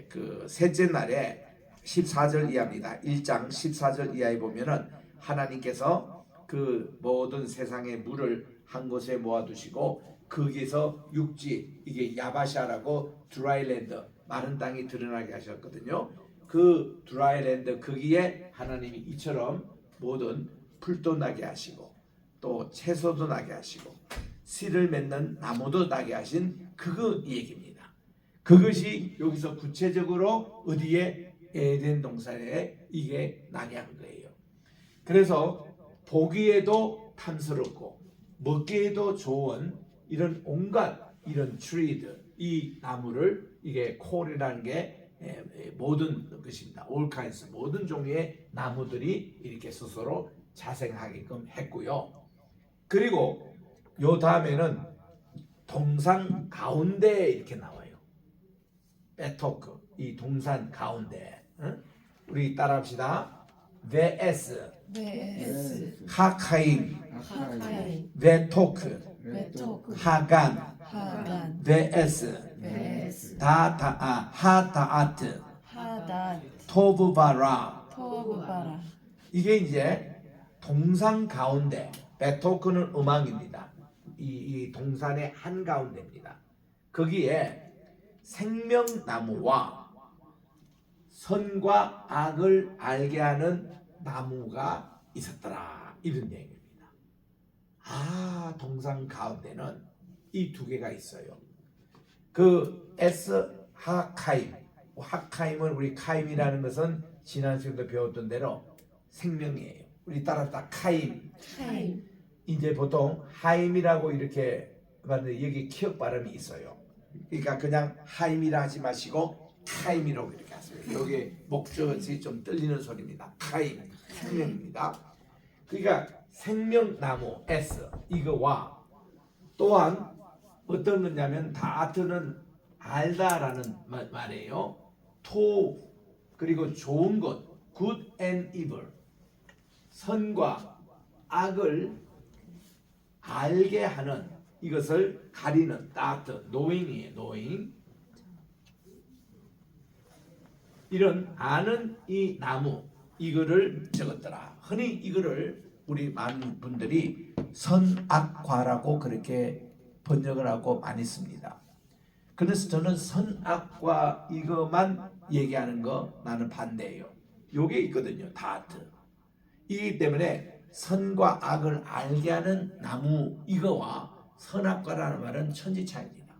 그 셋째 날에 14절 이하입니다. 1장 14절 이하에 보면은 하나님께서 그 모든 세상의 물을 한 곳에 모아두시고 거기서 육지 이게 야바샤라고 드라이랜드 마른 땅이 드러나게 하셨거든요. 그 드라이랜드 거기에 하나님이 이처럼 모든 풀도 나게 하시고 또 채소도 나게 하시고 씨를 맺는 나무도 나게 하신 그거 얘기입니다. 그것이 여기서 구체적으로 어디에 에덴 동산에 이게 나게 한 거예요. 그래서 보기에도 탐스럽고 먹기에도 좋은 이런 온갖 이런 트리들 이 나무를 이게 콜이라는 게 모든 것입니다. all kinds 모든 종류의 나무들이 이렇게 스스로 자생하게끔 했고요. 그리고 요 다음에는 동산 가운데 이렇게 나와요. 베토크 이 동산 가운데 우리 따라합시다. 베에스 베에스 하카임 하카임 베토크 베토크 하간 하간 베에스 베에스 하다아트 하단 토브바라 토브바라. 이게 이제 동산 가운데 베토크는 음악입니다. 이 동산의 한 가운데입니다. 거기에 생명나무와 선과 악을 알게 하는 나무가 있었더라 이런 얘기입니다. 동산 가운데는 이 두 개가 있어요. 그 에스 하카임 하카임은 우리 카임이라는 것은 지난 시간도 배웠던 대로 생명이에요. 우리 따라합시다. 카임. 카임 이제 보통 하임이라고 이렇게 봤는데 여기 키역 발음이 있어요. 그러니까 그냥 하임이라 하지 마시고 카임이라고 이렇게 하세요. 여기 목젖이 좀 떨리는 소리입니다. 타임 생명입니다. 그러니까 생명나무 S 이거와 또한 어떤 거냐면 다트는 알다라는 말이에요. 토 그리고 좋은 것 good and evil 선과 악을 알게 하는 이것을 가리는 다트 knowing이에요. knowing 이런 아는 이 나무 이거를 적었더라. 흔히 이거를 우리 많은 분들이 선악과라고 그렇게 번역을 하고 많이 씁니다. 그래서 저는 선악과 이것만 얘기하는 거 나는 반대예요. 요게 있거든요. 다트. 이기 때문에 선과 악을 알게 하는 나무 이거와 선악과라는 말은 천지차이입니다.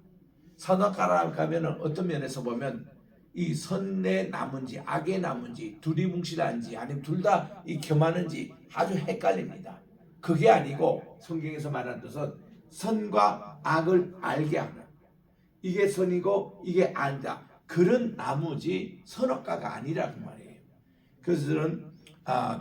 선악과라고 하면 어떤 면에서 보면 이 선의 나무인지 악의 나무인지 둘이 뭉실한지 아니면 둘 다 이 겸하는지 아주 헷갈립니다. 그게 아니고 성경에서 말하는 뜻은 선과 악을 알게 하는 이게 선이고 이게 아니다. 그런 나무지 선악과가 아니라는 말이에요. 그래서 저는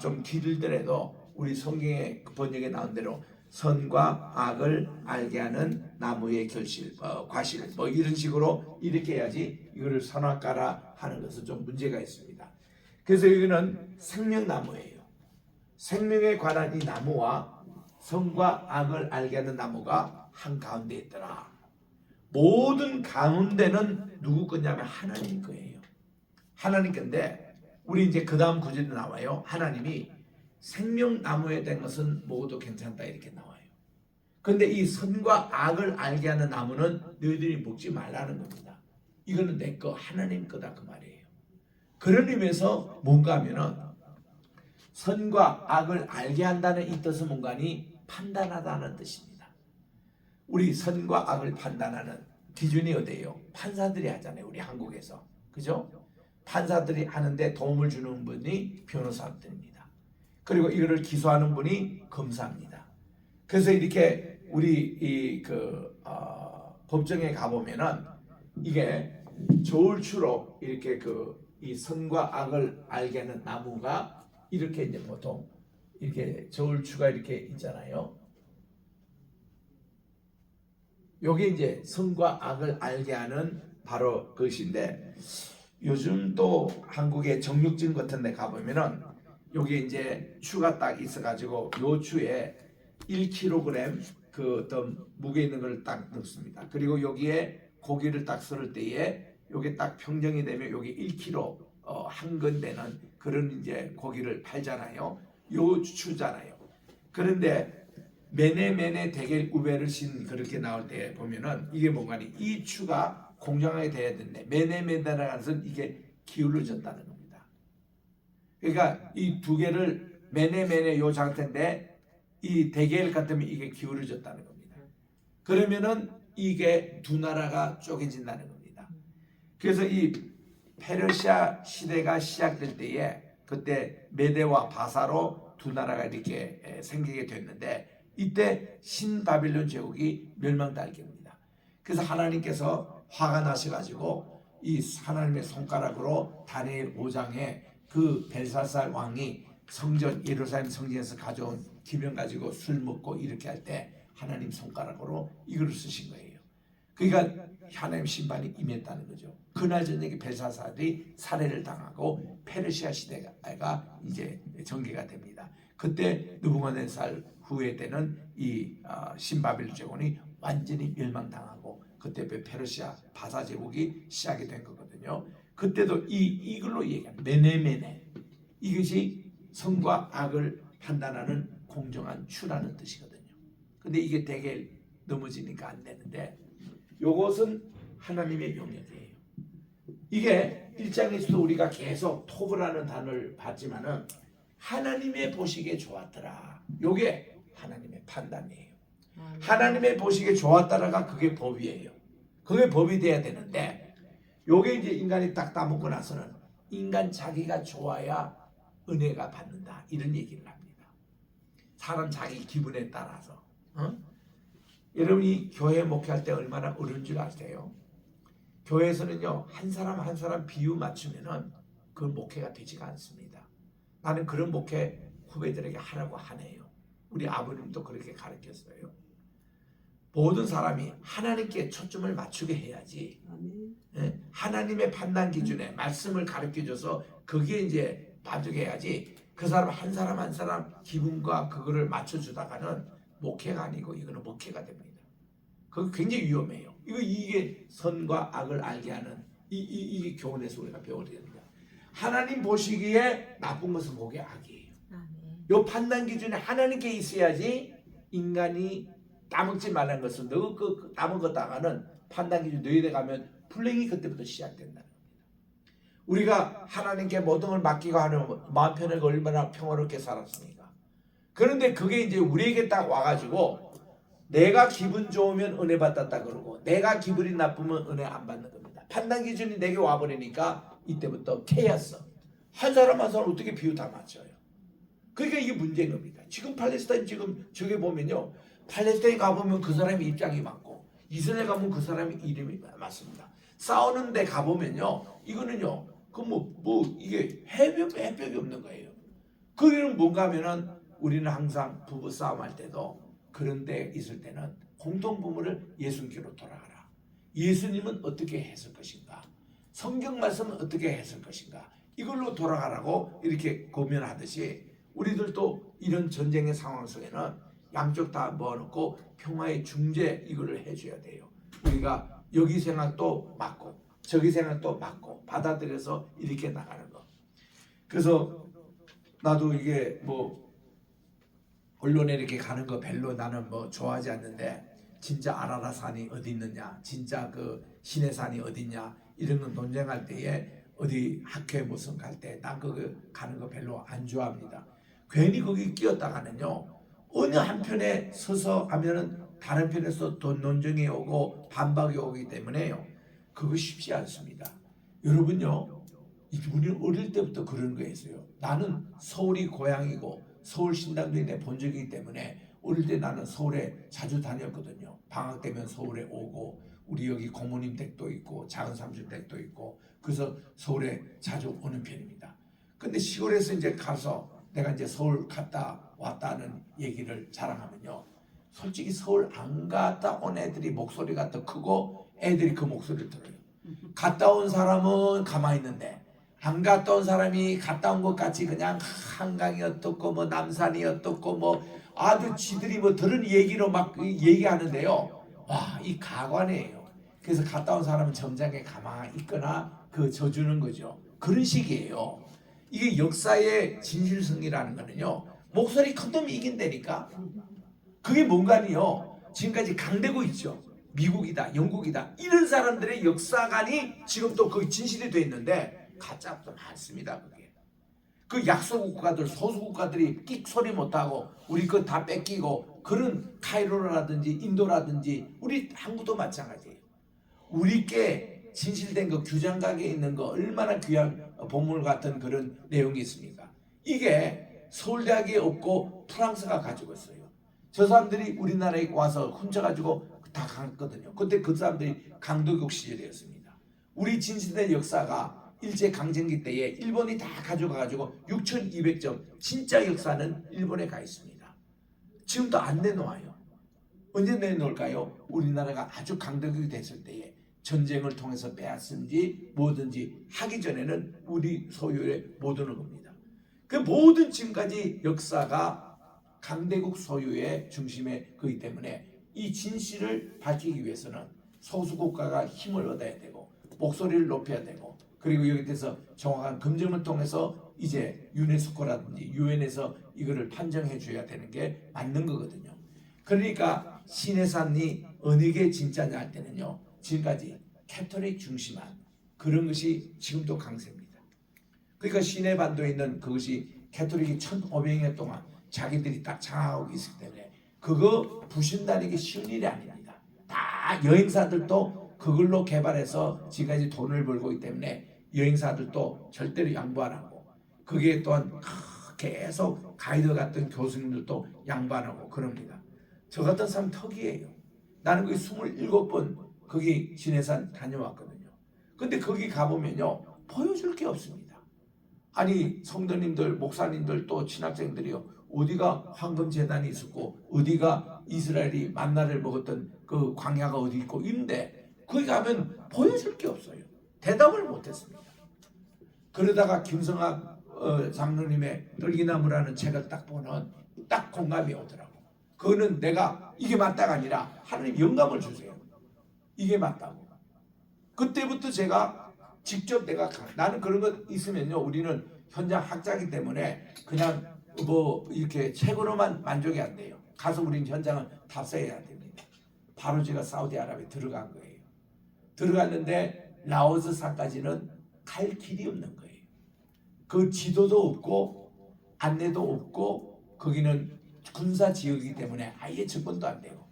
좀 길더라도 우리 성경의 번역에 나온 대로 선과 악을 알게 하는 나무의 결실, 과실 뭐 이런 식으로 이렇게 해야지 이거를 선악과라 하는 것은 좀 문제가 있습니다. 그래서 여기는 생명나무예요. 생명에 관한 이 나무와 선과 악을 알게 하는 나무가 한가운데 있더라. 모든 가운데는 누구 거냐면 하나님 거예요. 하나님 건데 우리 이제 그 다음 구절에 나와요. 하나님이 생명나무에 된 것은 모두 괜찮다 이렇게 나와요. 그런데 이 선과 악을 알게 하는 나무는 너희들이 먹지 말라는 겁니다. 이거는 내 거 하나님 거다 그 말이에요. 그런 의미에서 뭔가 하면은 선과 악을 알게 한다는 이 뜻은 뭔가니 판단하다는 뜻입니다. 우리 선과 악을 판단하는 기준이 어디예요? 판사들이 하잖아요. 우리 한국에서. 그죠? 판사들이 하는데 도움을 주는 분이 변호사들입니다. 그리고 이거를 기소하는 분이 검사입니다. 그래서 이렇게 우리 법정에 가보면은 이게 저울추로 이렇게 이 선과 악을 알게 하는 나무가 이렇게 이제 보통 이렇게 저울추가 이렇게 있잖아요. 요게 이제 선과 악을 알게 하는 바로 그것인데 요즘 또 한국의 정육점 같은 데 가보면은 요게 이제 추가 딱 있어가지고 요 추에 1kg 그 어떤 무게 있는 걸 딱 넣습니다. 그리고 여기에 고기를 딱 썰을 때에 요게 딱 평정이 되면 요게 1kg 한 건 되는 그런 이제 고기를 팔잖아요. 요 추잖아요. 그런데 메네 대겔 우베를 신 그렇게 나올 때 보면은 이게 뭔가니 이 추가 공정하게 돼야 되는데 메네라는 것은 이게 기울어졌다는 겁니다. 그러니까 이 두 개를 메네 요 상태인데 이 대겔 같으면 이게 기울어졌다는 겁니다. 그러면은 이게 두 나라가 쪼개진다는 겁니다. 그래서 이 페르시아 시대가 시작될 때에 그때 메대와 바사로 두 나라가 이렇게 생기게 됐는데 이때 신바빌론 제국이 멸망당하게 됩니다. 그래서 하나님께서 화가 나셔가지고 이 하나님의 손가락으로 다니엘 5장에 그 벨사살 왕이 성전 예루살렘 성전에서 가져온 기명 가지고 술 먹고 이렇게 할 때 하나님 손가락으로 이걸 쓰신 거예요. 그러니까 하나님 심판이 임했다는 거죠. 그날 저녁에 벨사살이 살해를 당하고 페르시아 시대가 이제 전개가 됩니다. 그때 느부갓네살 후에 되는 이 신바빌론 제국이 완전히 멸망당하고 그때 페르시아 바사 제국이 시작이 된 거거든요. 그때도 이걸로 얘기합니다. 메네 이것이 선과 악을 판단하는 공정한 추라는 뜻이거든요. 근데 이게 되게 넘어지니까 안 되는데 요것은 하나님의 영역이에요. 이게 1장에서도 우리가 계속 톱이라는 단어를 봤지만은 하나님의 보시기에 좋았더라. 요게 하나님의 판단이에요. 하나님의 보시기에 좋았더라가 그게 법이에요. 그게 법이 돼야 되는데 요게 이제 인간이 딱 따먹고 나서는 인간 자기가 좋아야 은혜가 받는다 이런 얘기를 합니다. 사람 자기 기분에 따라서 여러분이 교회 목회할 때 얼마나 어려운 줄 아세요? 교회에서는요 한 사람 한 사람 비유 맞추면은 그건 목회가 되지가 않습니다. 나는 그런 목회 후배들에게 하라고 하네요. 우리 아버님도 그렇게 가르쳤어요. 모든 사람이 하나님께 초점을 맞추게 해야지. 예? 하나님의 판단 기준에 말씀을 가르쳐줘서 거기에 이제 맞추게 해야지. 그 사람 한 사람 한 사람 기분과 그거를 맞춰주다가는 목회가 아니고 이거는 목회가 됩니다. 그거 굉장히 위험해요. 이게 선과 악을 알게 하는 이게 교훈에서 우리가 배워야 됩니다. 하나님 보시기에 나쁜 것은 목의 악이에요. 요 판단 기준에 하나님께 있어야지. 인간이 따먹지 말라는 것은 너 그 따먹었다가는 판단 기준 너희들 가면 불행이 그때부터 시작된다는 겁니다. 우리가 하나님께 모든 걸 맡기고 하는 마음 편하게 얼마나 평화롭게 살았습니까? 그런데 그게 이제 우리에게 딱 와가지고 내가 기분 좋으면 은혜 받았다 그러고 내가 기분이 나쁘면 은혜 안 받는 겁니다. 판단 기준이 내게 와버리니까 이때부터 케이스. 한 사람 한 사람 어떻게 비유 다 맞춰요? 그러니까 이게 문제인 겁니다. 지금 팔레스타인 지금 저기 보면요. 팔레스타인 가보면 그 사람의 입장이 맞고 이스라엘 가면 그 사람의 이름이 맞습니다. 싸우는 데 가보면요. 이거는요. 그 이게 해법이 없는 거예요. 그 이유는 뭔가 하면은 우리는 항상 부부 싸움할 때도 그런 데 있을 때는 공통부모를 예수님께로 돌아가라. 예수님은 어떻게 했을 것인가? 성경 말씀은 어떻게 했을 것인가? 이걸로 돌아가라고 이렇게 고민하듯이 우리들도 이런 전쟁의 상황 속에는 양쪽 다 모아놓고 평화의 중재 이거를 해줘야 돼요. 우리가 여기 생각도 맞고 저기 생각도 맞고 받아들여서 이렇게 나가는 거. 그래서 나도 이게 언론에 이렇게 가는 거 별로 나는 좋아하지 않는데 진짜 아라라산이 어디 있느냐, 진짜 그 시내산이 어디 있냐 이런 거 논쟁할 때에 어디 학회 무슨 갈 때 난 그거 가는 거 별로 안 좋아합니다. 괜히 거기 끼었다가는요 어느 한편에 서서 하면은 다른 편에서 또 논쟁이 오고 반박이 오기 때문에요 그거 쉽지 않습니다. 여러분요 우리는 어릴 때부터 그런 거 했어요. 나는 서울이 고향이고 서울 신당도 내 본 적이기 때문에 어릴 때 나는 서울에 자주 다녔거든요. 방학 되면 서울에 오고 우리 여기 고모님 댁도 있고 작은 삼촌 댁도 있고 그래서 서울에 자주 오는 편입니다. 근데 시골에서 이제 가서 내가 이제 서울 갔다 왔다는 얘기를 자랑하면요. 솔직히 서울 안 갔다 온 애들이 목소리가 더 크고 애들이 그 목소리를 들어요. 갔다 온 사람은 가만히 있는데 안 갔다 온 사람이 갔다 온 것 같이 그냥 한강이 어떻고 남산이 어떻고 아주 지들이 들은 얘기로 막 얘기하는데요. 와, 이 가관이에요. 그래서 갔다 온 사람은 점잖게 가만히 있거나 그 져주는 거죠. 그런 식이에요. 이게 역사의 진실성이라는 거는요. 목소리 큰 놈이 이긴다니까. 그게 뭔가니요. 지금까지 강대국 있죠. 미국이다, 영국이다. 이런 사람들의 역사관이 지금 또 거기 진실이 돼 있는데 가짜도 많습니다. 그게. 그 약소국가들, 소수국가들이 끽 소리 못하고 우리 거 다 뺏기고 그런 카이로라든지 인도라든지 우리 한국도 마찬가지예요. 우리께 진실된 거 규장각에 있는 거 얼마나 귀한 보물 같은 그런 내용이 있습니까? 이게 서울대학에 없고 프랑스가 가지고 있어요. 저 사람들이 우리나라에 와서 훔쳐가지고 다 갔거든요. 그때 그 사람들이 강도국 시절이었습니다. 우리 진실된 역사가 일제강점기 때에 일본이 다 가져가가지고 6,200점 진짜 역사는 일본에 가 있습니다. 지금도 안 내놓아요. 언제 내놓을까요? 우리나라가 아주 강대국이 됐을 때에 전쟁을 통해서 빼앗은지 뭐든지 하기 전에는 우리 소유에 못 오는 겁니다. 그 모든 지금까지 역사가 강대국 소유의 중심에 거기 때문에 이 진실을 밝히기 위해서는 소수국가가 힘을 얻어야 되고 목소리를 높여야 되고 그리고 여기 대해서 정확한 검증을 통해서 이제 유네스코라든지 유엔에서 이거를 판정해 줘야 되는 게 맞는 거거든요. 그러니까 시내산이 어느 게 진짜냐 할 때는요. 지금까지 캐톨릭 중심한 그런 것이 지금도 강세입니다. 그러니까 시내반도에 있는 그것이 캐톨릭이 1500년 동안 자기들이 딱 장악하고 있기 때문에 그거 부신다는 게 쉬운 일이 아닙니다. 다 여행사들도 그걸로 개발해서 지금까지 돈을 벌고 있기 때문에 여행사들도 절대로 양보 안 하고 그게 또한 계속 가이드 같은 교수님들도 양보 안 하고 그럽니다. 저 같은 사람 턱이에요. 나는 거기 27번 거기 진해산 다녀왔거든요. 근데 거기 가보면요 보여줄 게 없습니다. 아니 성도님들, 목사님들 또 신학생들이요. 어디가 황금 제단이 있었고 어디가 이스라엘이 만나를 먹었던 그 광야가 어디 있고 이런데 거기 가면 보여줄 게 없어요. 대답을 못했습니다. 그러다가 김성학 장로님의 떨기나무라는 책을 딱 보는 딱 공감이 오더라고. 그거는 내가 이게 맞다가 아니라 하나님 영감을 주세요. 이게 맞다고. 그때부터 제가 직접 나는 그런 거 있으면요. 우리는 현장 학자이기 때문에 그냥 뭐 이렇게 책으로만 만족이 안 돼요. 가서 우리는 현장을 탑승해야 됩니다. 바로 제가 사우디아라비아에 들어간 거예요. 들어갔는데 라오스산까지는 갈 길이 없는 거예요. 그 지도도 없고 안내도 없고 거기는 군사 지역이기 때문에 아예 접근도 안 되고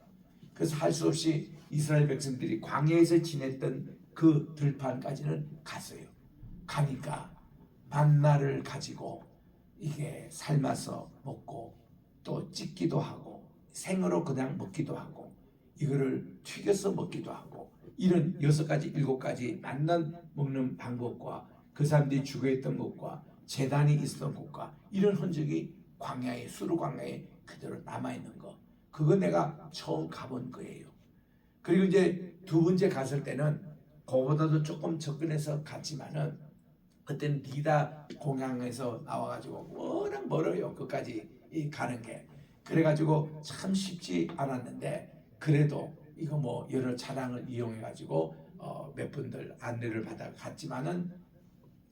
그래서 할 수 없이 이스라엘 백성들이 광야에서 지냈던 그 들판까지는 갔어요. 가니까 만나를 가지고 이게 삶아서 먹고 또 찢기도 하고 생으로 그냥 먹기도 하고 이거를 튀겨서 먹기도 하고 이런 6가지 7가지 만나 먹는 방법과 그 사람들이 주거했던 곳과 제단이 있었던 곳과 이런 흔적이 광야에 수르 광야에 그대로 남아있는 거 그거 내가 처음 가본 거예요. 그리고 이제 2번째 갔을 때는 그거보다도 조금 접근해서 갔지만은 그때는 리다 공항에서 나와가지고 워낙 멀어요. 그까지 가는 게 그래가지고 참 쉽지 않았는데 그래도 이거 뭐 여러 차량을 이용해가지고 몇 분들 안내를 받아 갔지만은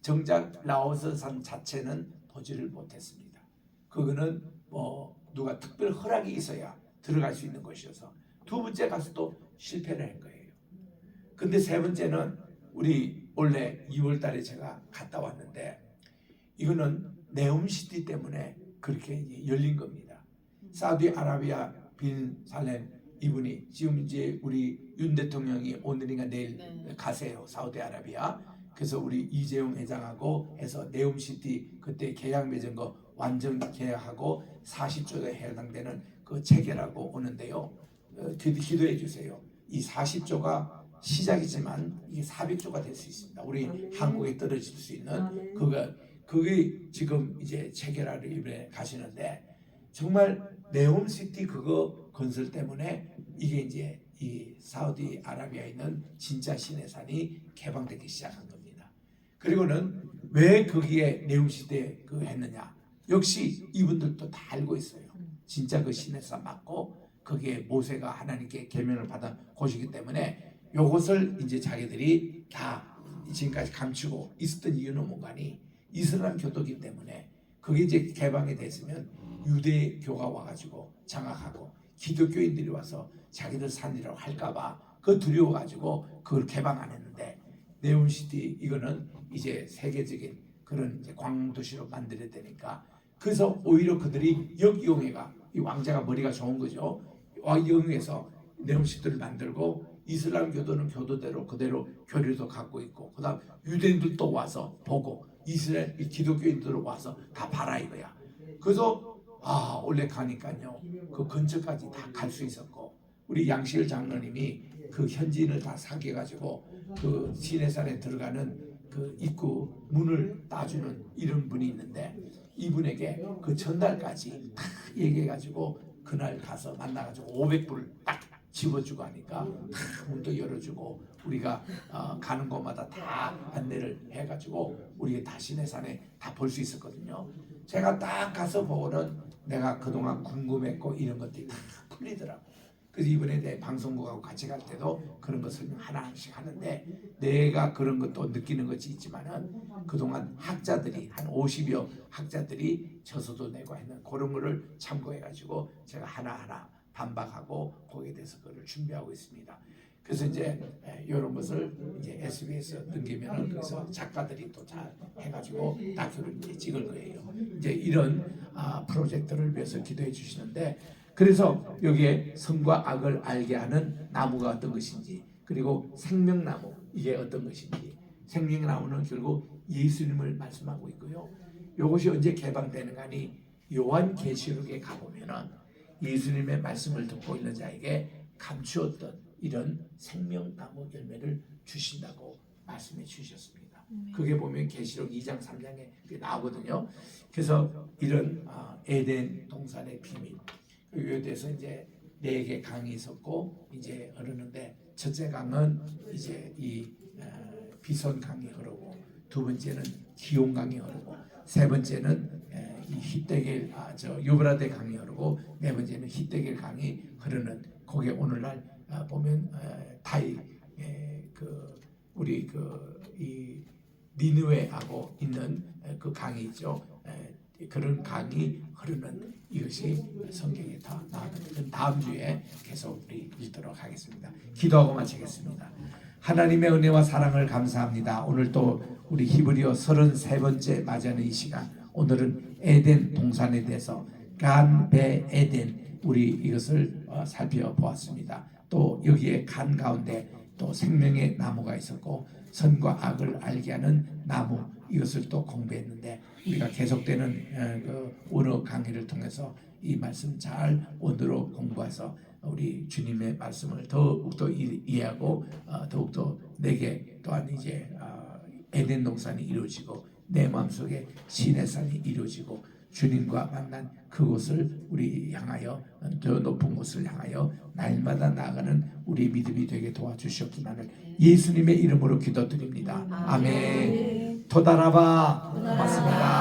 정작 라오스산 자체는 보지를 못했습니다. 그거는 뭐 누가 특별 허락이 있어야 들어갈 수 있는 것이어서 2번째 가서 또 실패를 한 거예요. 근데 3번째는 우리 원래 2월 달에 제가 갔다 왔는데 이거는 네옴시티 때문에 그렇게 열린 겁니다. 사우디아라비아 빈 살렘 이분이 지금 이제 우리 윤 대통령이 오늘인가 내일 가세요. 사우디아라비아. 그래서 우리 이재용 회장하고 해서 네옴시티 그때 계약 맺은 거 완전 계약하고 40조에 해당되는 그 체결하고 오는데요. 기도해 주세요. 이 40조가 시작이지만 이게 400조가 될 수 있습니다. 우리 한국에 떨어질 수 있는 그게 지금 이제 체결하러 이번에 가시는데 정말 네옴시티 그거 건설 때문에 이게 이제 이 사우디아라비아에 있는 진짜 시내산이 개방되기 시작한 겁니다. 그리고는 왜 거기에 네옴시티에 그 했느냐? 역시 이분들도 다 알고 있어요. 진짜 그 시내산 맞고 거기에 모세가 하나님께 계명을 받은 곳이기 때문에 이것을 이제 자기들이 다 지금까지 감추고 있었던 이유는 뭔가니 이슬람 교도기 때문에 그게 이제 개방이 됐으면 유대교가 와가지고 장악하고 기독교인들이 와서 자기들 산이라고 할까봐 그 두려워가지고 그걸 개방 안 했는데 네옴시티 이거는 이제 세계적인 그런 이제 광도시로 만들어야 되니까 그래서 오히려 그들이 역이용해가 이 왕자가 머리가 좋은 거죠. 이용해서 네옴시티를 만들고 이슬람 교도는 교도대로 그대로 교리도 갖고 있고 그다음 유대인들도 와서 보고 이스라엘 기독교인들 와서 다 봐라 이거야. 그래서 원래 가니까요 그 근처까지 다 갈 수 있었고 우리 양실 장로님이 그 현지인을 다 사귀어가지고 그 시내산에 들어가는 그 입구 문을 따주는 이런 분이 있는데 이분에게 그 전날까지 다 얘기해가지고 그날 가서 만나가지고 500불을 딱 집어주고 하니까 다 문도 열어주고 우리가 가는 곳마다 다 안내를 해가지고 우리가 다 시내산에 다 볼 수 있었거든요. 제가 딱 가서 보고는 내가 그동안 궁금했고 이런 것들이 다 풀리더라고. 그래서 이번에 내 방송국하고 같이 갈 때도 그런 거 설명 하나씩 하는데 내가 그런 것도 느끼는 것이 있지만은 그동안 학자들이 한 50여 학자들이 저서도 내고 했는 그런 거를 참고해가지고 제가 하나하나 반박하고 거기에 대해서 그걸 준비하고 있습니다. 그래서 이제 이런 것을 이제 SBS 넘기면은 그래서 작가들이 또 잘 해가지고 다큐를 이제 찍을 거예요. 이제 이런 프로젝트를 위해서 기도해 주시는데 그래서 여기에 선과 악을 알게 하는 나무가 어떤 것인지 그리고 생명나무 이게 어떤 것인지 생명나무는 결국 예수님을 말씀하고 있고요. 이것이 언제 개방되는가니 요한계시록에 가보면은 예수님의 말씀을 듣고 있는 자에게 감추었던 이런 생명나무 열매를 주신다고 말씀해 주셨습니다. 그게 보면 계시록 2장 3장에 나오거든요. 그래서 이런 에덴 동산의 비밀 여기에 대해서 이제 4개 강이 있었고 이제 흐르는데 첫째 강은 이제 이 비손 강이 흐르고 두 번째는 기온 강이 흐르고 세 번째는 이 히데겔 유브라데 강이 흐르고 네 번째는 히데겔 강이 흐르는 거기에 오늘날 보면 타이 우리 이 니느웨하고 있는 그 강이 있죠. 그런 강이 흐르는 이것이 성경에 다 나오는 다음 주에 계속 우리 읽도록 하겠습니다. 기도하고 마치겠습니다. 하나님의 은혜와 사랑을 감사합니다. 오늘 또 우리 히브리어 33번째 맞이하는 이 시간 오늘은 에덴 동산에 대해서 간, 배, 에덴 우리 이것을 살펴보았습니다. 또 여기에 간 가운데 또 생명의 나무가 있었고 선과 악을 알게 하는 나무 이것을 또 공부했는데 우리가 계속되는 그 원어 강의를 통해서 이 말씀 잘 원어로 공부해서 우리 주님의 말씀을 더욱더 이해하고 더욱더 내게 또한 이제 에덴 동산이 이루어지고 내 마음속에 시내산이 이루어지고 주님과 만난 그곳을 우리 향하여 더 높은 곳을 향하여 날마다 나아가는 우리 믿음이 되게 도와주셨기만을 예수님의 이름으로 기도드립니다. 아멘. 도다라바 고맙습니다.